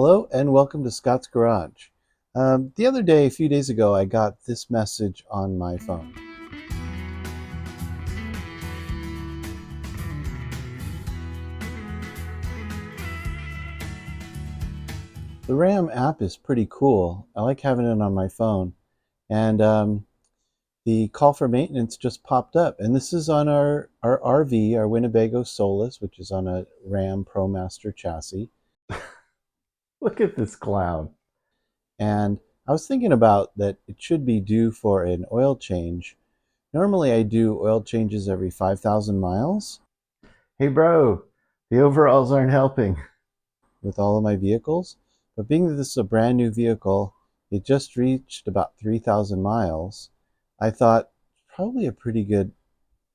Hello and welcome to Scott's Garage. The other day, a few days ago, I got this message on my phone. The RAM app is pretty cool. I like having it on my phone. And the call for maintenance just popped up. And this is on our RV, our Winnebago Solis, which is on a Ram Promaster chassis. Look at this clown. And I was thinking about that it should be due for an oil change. Normally I do oil changes every 5,000 miles. Hey bro, the overalls aren't helping with all of my vehicles. But being that this is a brand new vehicle, it just reached about 3,000 miles. I thought probably a pretty good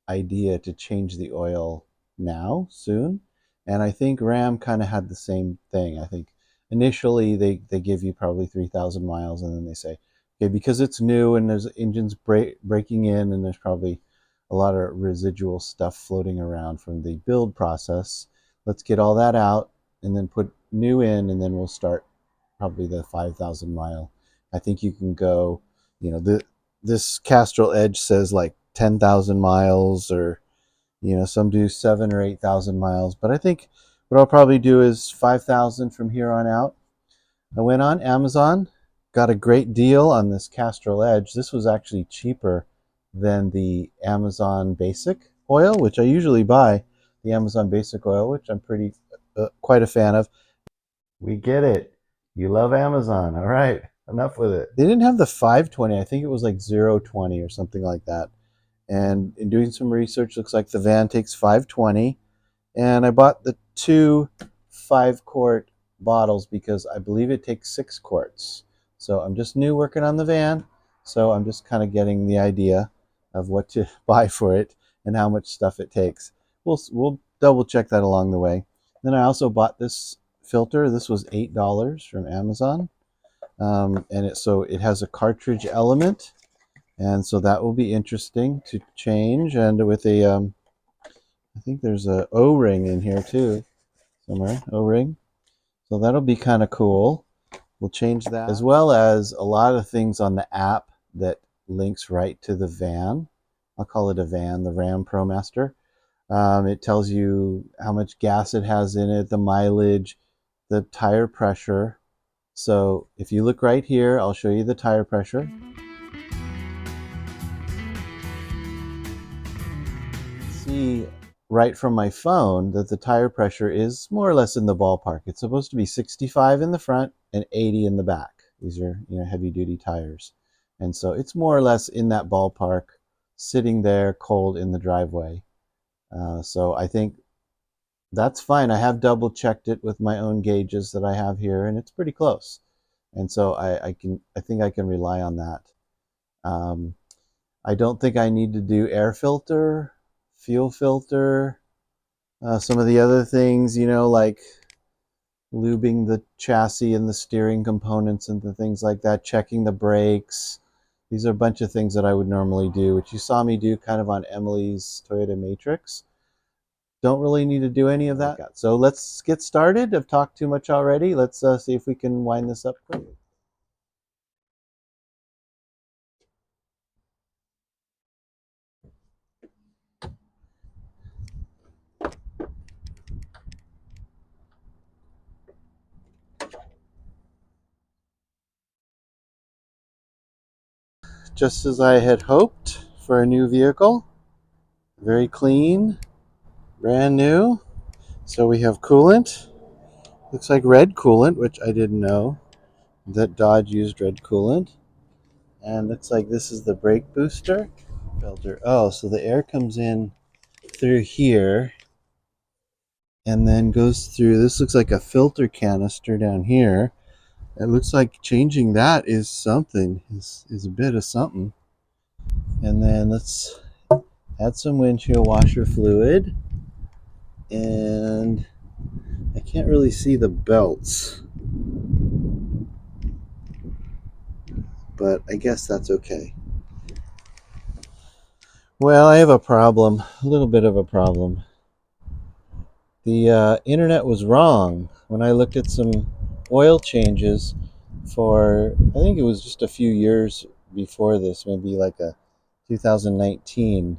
idea to change the oil now, soon. And I think Ram kind of had the same thing. I think initially they give you probably 3,000 miles and then they say, okay, because it's new and there's engines breaking in and there's probably a lot of residual stuff floating around from the build process. Let's get all that out and then put new in, and then we'll start probably the 5,000 mile. I think you can go, this Castrol Edge says like 10,000 miles, or some do 7 or 8,000 miles. But I think what I'll probably do is 5,000 from here on out. I went on Amazon, got a great deal on this Castrol Edge. This was actually cheaper than the Amazon Basic oil, which I usually buy, the Amazon Basic oil, which I'm quite a fan of. We get it. You love Amazon. All right, enough with it. They didn't have the 520. I think it was like 020 or something like that. And in doing some research, looks like the van takes 520. And I bought the 2 5-quart bottles because I believe it takes 6 quarts. So I'm just new working on the van, so I'm just kind of getting the idea of what to buy for it and how much stuff it takes. We'll double check that along the way. Then I also bought this filter. This was $8 from Amazon, and it has a cartridge element, and so that will be interesting to change. And with a I think there's a O-ring in here too, somewhere, O-ring. So that'll be kind of cool. We'll change that, as well as a lot of things on the app that links right to the van. I'll call it a van, the Ram Promaster. It tells you how much gas it has in it, the mileage, the tire pressure. So if you look right here, I'll show you the tire pressure. See right from my phone that the tire pressure is more or less in the ballpark. It's supposed to be 65 in the front and 80 in the back. These are heavy duty tires. And so it's more or less in that ballpark, sitting there cold in the driveway. So I think that's fine. I have double checked it with my own gauges that I have here, and it's pretty close. And so I think I can rely on that. I don't think I need to do air filter, fuel filter, some of the other things, like lubing the chassis and the steering components and the things like that, checking the brakes. These are a bunch of things that I would normally do, which you saw me do kind of on Emily's Toyota Matrix. Don't really need to do any of that. So let's get started. I've talked too much already. Let's see if we can wind this up quickly. Just as I had hoped for a new vehicle. Very clean, brand new. So we have coolant. Looks like red coolant, which I didn't know that Dodge used red coolant. And looks like this is the brake booster filter. Oh, so the air comes in through here and then goes through. This looks like a filter canister down here. It looks like changing that is something, is a bit of something. And then let's add some windshield washer fluid. And I can't really see the belts, but I guess that's okay. Well, I have a problem, a little bit of a problem. The internet was wrong when I looked at some oil changes for, I think it was just a few years before this, maybe like a 2019,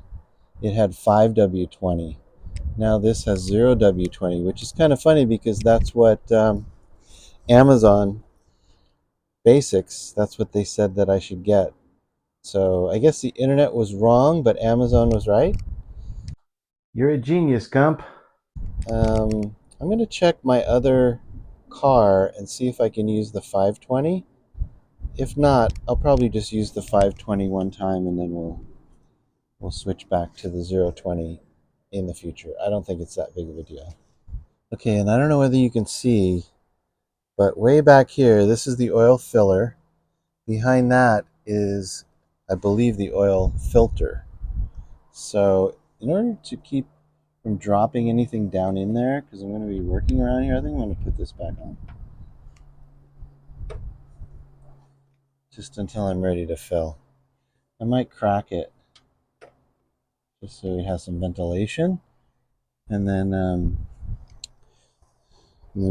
it had 5W20. Now this has 0W20, which is kind of funny because that's what Amazon Basics, that's what they said that I should get. So I guess the internet was wrong, but Amazon was right. You're a genius, Gump. I'm going to check my other car and see if I can use the 520. If not, I'll probably just use the 520 one time and then we'll switch back to the 020 in the future. I don't think it's that big of a deal. Okay, and I don't know whether you can see, but way back here, this is the oil filler. Behind that is, I believe, the oil filter. So in order to keep from dropping anything down in there, because I'm going to be working around here, I think I'm going to put this back on. Just until I'm ready to fill. I might crack it just so it has some ventilation, and then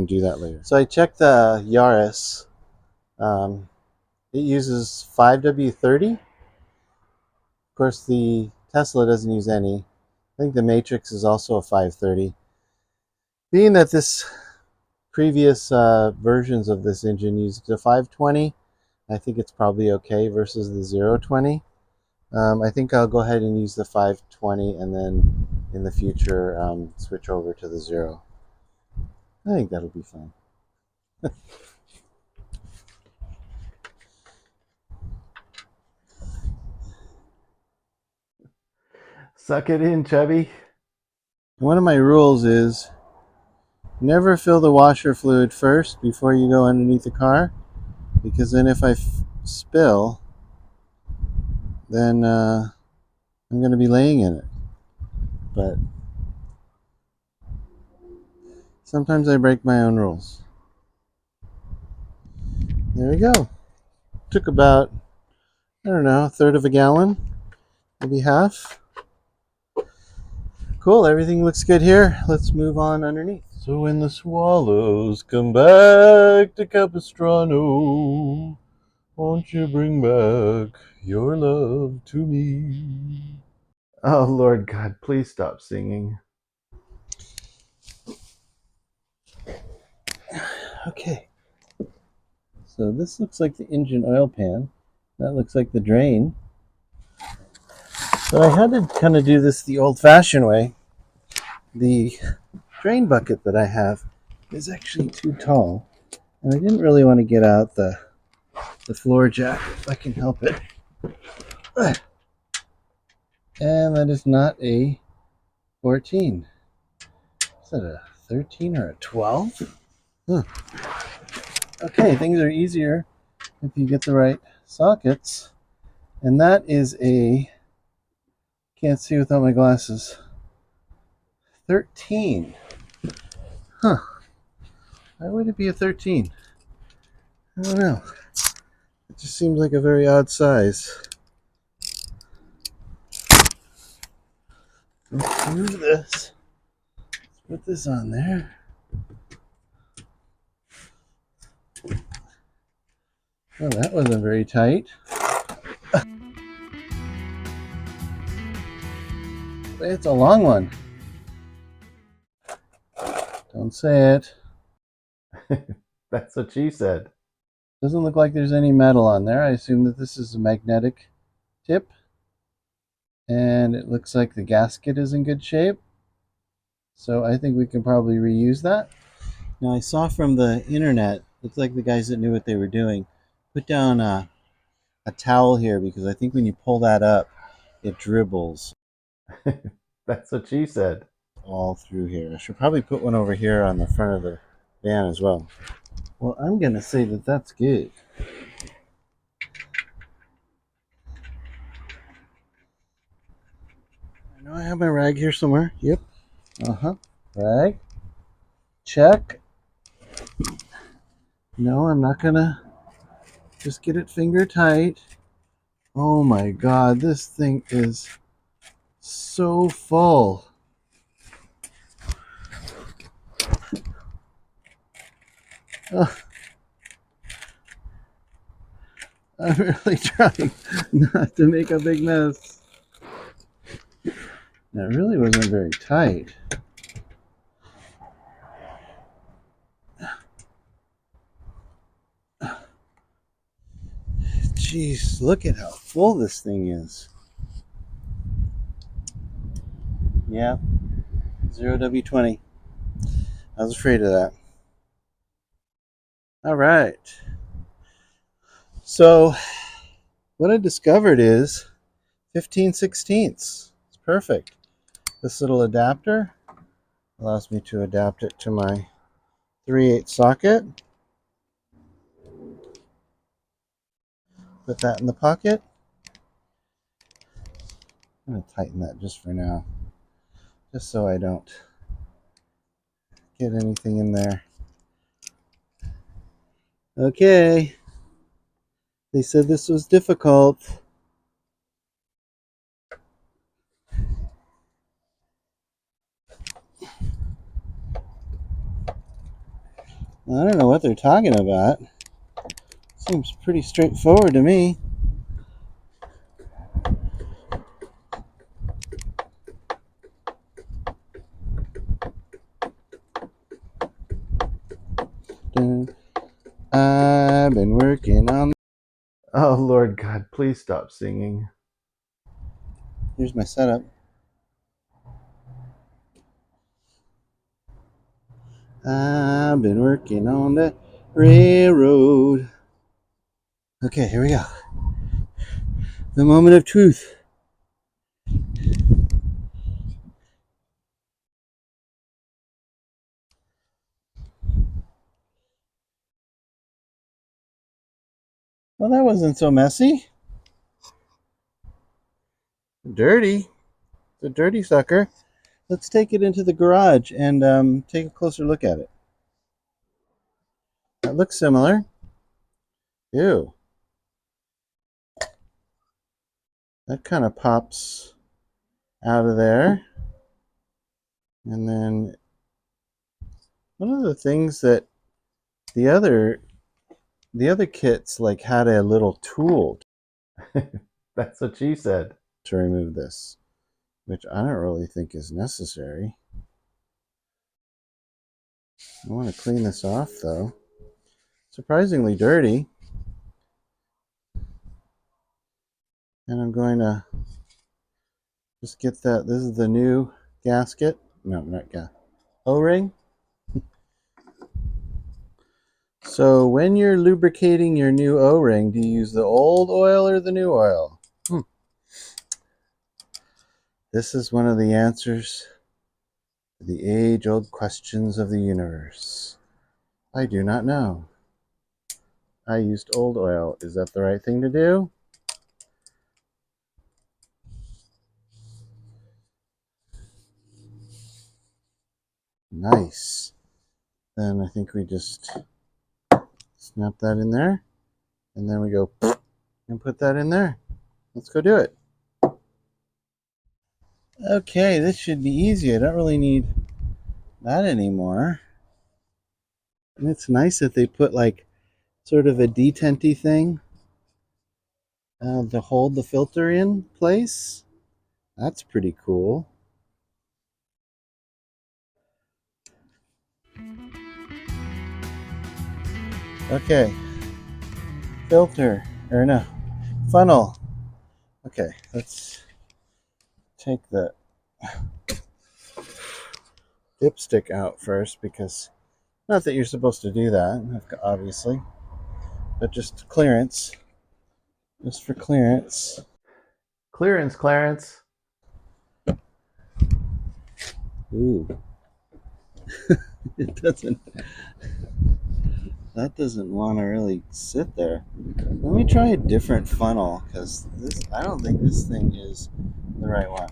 do that later. So I checked the Yaris. It uses 5W30. Of course, the Tesla doesn't use any. I think the Matrix is also a 530. Being that this previous versions of this engine used the 520, I think it's probably okay versus the 020. I think I'll go ahead and use the 520 and then in the future switch over to the 0. I think that'll be fine. Suck it in, Chubby. One of my rules is never fill the washer fluid first before you go underneath the car, because then if I spill, then I'm going to be laying in it. But sometimes I break my own rules. There we go. Took about, I don't know, a third of a gallon, maybe half. Cool, everything looks good here. Let's move on underneath. So when the swallows come back to Capistrano, won't you bring back your love to me? Oh, Lord God, please stop singing. Okay. So this looks like the engine oil pan. That looks like the drain. But I had to kind of do this the old-fashioned way. The drain bucket that I have is actually too tall. And I didn't really want to get out the floor jack if I can help it. And that is not a 14. Is that a 13 or a 12? Huh. Okay, things are easier if you get the right sockets. And that is a, can't see without my glasses, 13. Huh. Why would it be a 13? I don't know. It just seems like a very odd size. Let's move this. Let's put this on there. Oh, that wasn't very tight. It's a long one. Don't say it. That's what she said. Doesn't look like there's any metal on there. I assume that this is a magnetic tip. And it looks like the gasket is in good shape. So I think we can probably reuse that. Now I saw from the internet, looks like the guys that knew what they were doing, put down a towel here because I think when you pull that up, it dribbles. That's what she said. All through here. I should probably put one over here on the front of the van as well. Well, I'm going to say that that's good. I know I have my rag here somewhere. Yep. Rag. Check. No, I'm not going to just get it finger tight. Oh my God, this thing is so full. I'm really trying not to make a big mess. That really wasn't very tight. Jeez, look at how full this thing is. Yeah, 0W20. I was afraid of that. All right. So, what I discovered is 15/16. It's perfect. This little adapter allows me to adapt it to my 3/8 socket. Put that in the pocket. I'm going to tighten that just for now, just so I don't get anything in there. Okay. They said this was difficult. I don't know what they're talking about. Seems pretty straightforward to me. I've been working on. Oh, Lord God, please stop singing. Here's my setup. I've been working on the railroad. Okay, here we go. The moment of truth. Well, that wasn't so messy. Dirty. It's a dirty sucker. Let's take it into the garage and take a closer look at it. That looks similar. Ew. That kind of pops out of there. And then one of the things that the other kits like had a little tool. That's what she said. To remove this, which I don't really think is necessary. I want to clean this off though. Surprisingly dirty. And I'm going to just get that. This is the new gasket. No, not gasket. O-ring. So when you're lubricating your new O-ring, do you use the old oil or the new oil? This is one of the answers to the age-old questions of the universe. I do not know. I used old oil. Is that the right thing to do? Nice. Then I think we just snap that in there. And then we go and put that in there. Let's go do it. Okay, this should be easy. I don't really need that anymore. And it's nice that they put like sort of a detenty thing to hold the filter in place. That's pretty cool. Okay, filter, or no, funnel. Okay, let's take the dipstick out first, because not that you're supposed to do that, obviously, but just clearance. Just for clearance. Clearance, Clarence. Ooh. It doesn't. That doesn't want to really sit there. Let me try a different funnel, because I don't think this thing is the right one.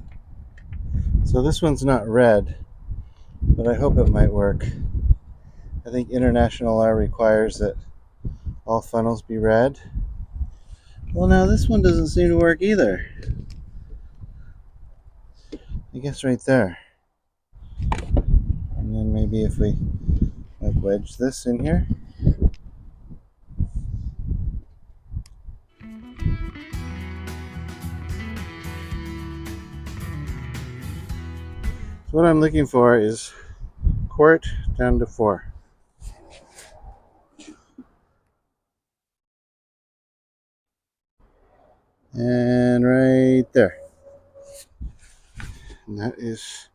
So this one's not red, but I hope it might work. I think international law requires that all funnels be red. Well, now this one doesn't seem to work either. I guess right there. And then maybe if we like wedge this in here. So what I'm looking for is quart down to 4. And right there. And that is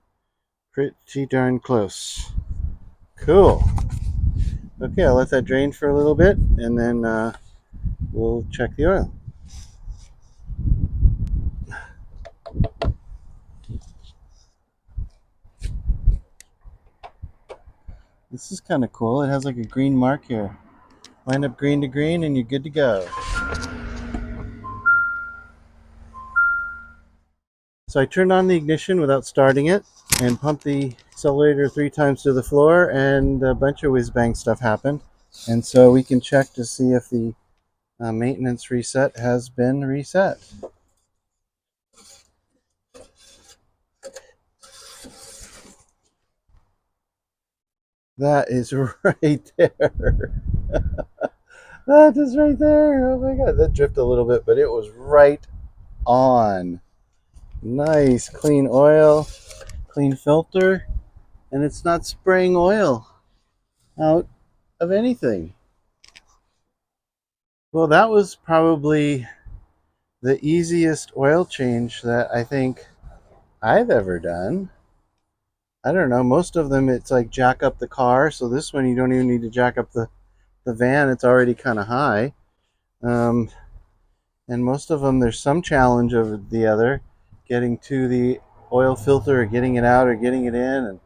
pretty darn close. Cool. Okay, I'll let that drain for a little bit, and then we'll check the oil. This is kind of cool. It has like a green mark here. Line up green to green, and you're good to go. So I turned on the ignition without starting it and pumped the accelerator 3 times to the floor, and a bunch of whiz-bang stuff happened. And so we can check to see if the maintenance reset has been reset. That is right there. That is right there. Oh my god, that dripped a little bit, but it was right on. Nice, clean oil, clean filter, and it's not spraying oil out of anything. Well, that was probably the easiest oil change that I think I've ever done. I don't know, most of them it's like jack up the car, so this one you don't even need to jack up the van, it's already kind of high. And most of them there's some challenge over the other, getting to the oil filter or getting it out or getting it in, and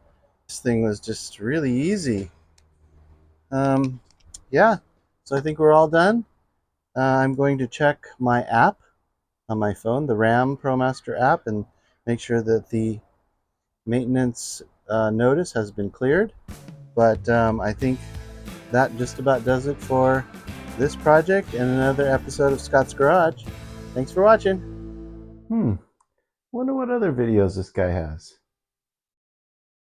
this thing was just really easy. Yeah, so I think we're all done. I'm going to check my app on my phone, the RAM Promaster app, and make sure that the maintenance notice has been cleared. But I think that just about does it for this project and another episode of Scott's Garage. Thanks for watching. Wonder what other videos this guy has.